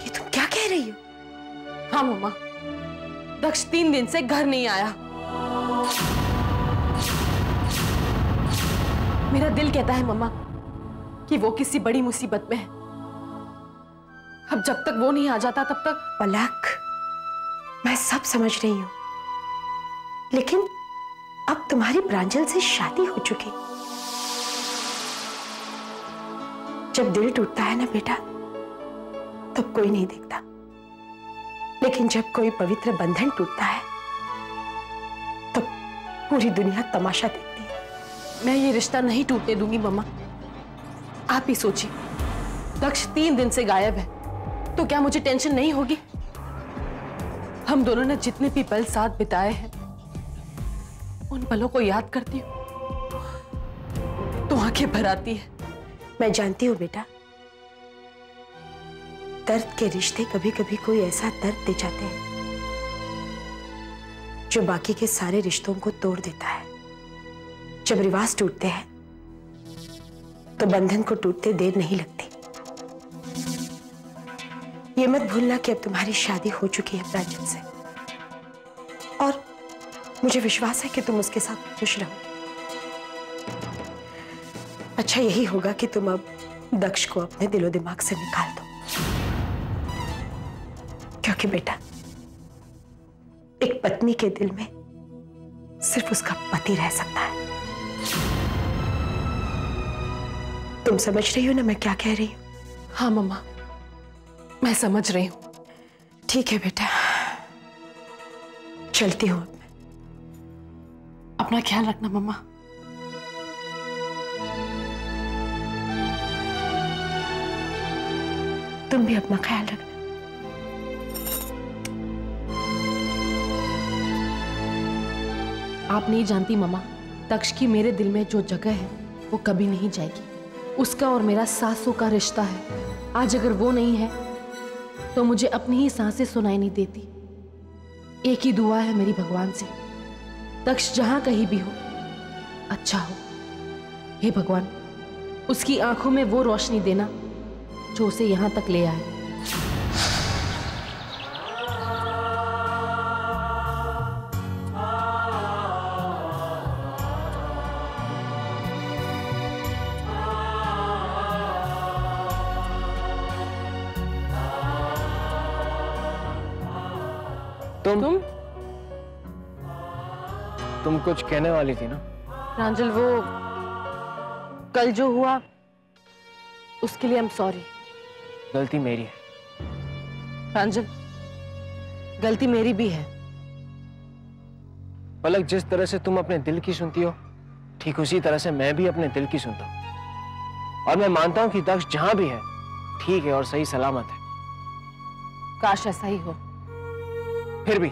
ये तुम क्या कह रही हो? हाँ मम्मा, दक्ष 3 दिन से घर नहीं आया। मेरा दिल कहता है मम्मा कि वो किसी बड़ी मुसीबत में है। अब जब तक वो नहीं आ जाता तब तक। पलक, मैं सब समझ रही हूं, लेकिन अब तुम्हारी प्रांजल से शादी हो चुकी। जब दिल टूटता है ना बेटा, तब कोई नहीं देखता, लेकिन जब कोई पवित्र बंधन टूटता है तब पूरी दुनिया तमाशा देखती है। मैं ये रिश्ता नहीं टूटने दूंगी मम्मा। आप ही सोचिए, दक्ष 3 दिन से गायब है, तो क्या मुझे टेंशन नहीं होगी? हम दोनों ने जितने भी पल साथ बिताए हैं, उन पलों को याद करती हूँ तो आंखें भर आती है। मैं जानती हूँ बेटा, दर्द के रिश्ते कभी कभी कोई ऐसा दर्द दे जाते हैं जो बाकी के सारे रिश्तों को तोड़ देता है। जब रिवाज टूटते हैं तो बंधन को टूटते देर नहीं लगती। ये मत भूलना कि अब तुम्हारी शादी हो चुकी है प्रांजल से, और मुझे विश्वास है कि तुम उसके साथ खुश रहोगे। अच्छा यही होगा कि तुम अब दक्ष को अपने दिलो दिमाग से निकाल दो, क्योंकि बेटा, एक पत्नी के दिल में सिर्फ उसका पति रह सकता है। तुम समझ रही हो ना मैं क्या कह रही हूं? हाँ मम्मा, मैं समझ रही हूं। ठीक है बेटा, चलती हूं अब। अपना ख्याल रखना मम्मा। तुम भी अपना ख्याल रखना। आप नहीं जानती मम्मा, दक्ष की मेरे दिल में जो जगह है वो कभी नहीं जाएगी। उसका और मेरा सांसों का रिश्ता है। आज अगर वो नहीं है तो मुझे अपनी ही सांसें सुनाई नहीं देती। एक ही दुआ है मेरी भगवान से, दक्ष जहां कहीं भी हो अच्छा हो। हे भगवान, उसकी आंखों में वो रोशनी देना जो उसे यहां तक ले आए। तुम कुछ कहने वाली थी ना? प्रांजल, वो कल जो हुआ उसके लिए आई एम सॉरी। गलती मेरी है प्रांजल, गलती मेरी भी है। पलक, जिस तरह से तुम अपने दिल की सुनती हो, ठीक उसी तरह से मैं भी अपने दिल की सुनता हूं। और मैं मानता हूं कि दक्ष जहां भी है ठीक है और सही सलामत है। काश ऐसा ही हो। फिर भी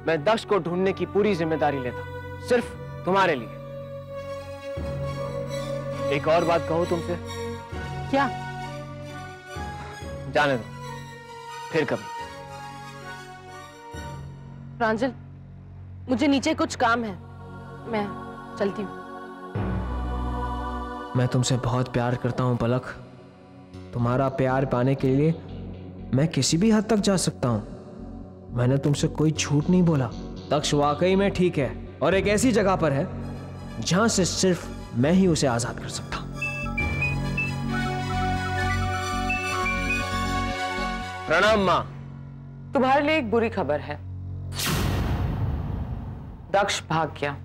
मैं दक्ष को ढूंढने की पूरी जिम्मेदारी लेता हूं, सिर्फ तुम्हारे लिए। एक और बात कहूं तुमसे? क्या? जाने दो, फिर कभी। प्रांजल, मुझे नीचे कुछ काम है, मैं चलती हूँ। मैं तुमसे बहुत प्यार करता हूं पलक। तुम्हारा प्यार पाने के लिए मैं किसी भी हद तक जा सकता हूं। मैंने तुमसे कोई झूठ नहीं बोला। दक्ष वाकई में ठीक है और एक ऐसी जगह पर है जहां से सिर्फ मैं ही उसे आजाद कर सकता हूं। प्रणाम मां। तुम्हारे लिए एक बुरी खबर है, दक्ष भाग गया।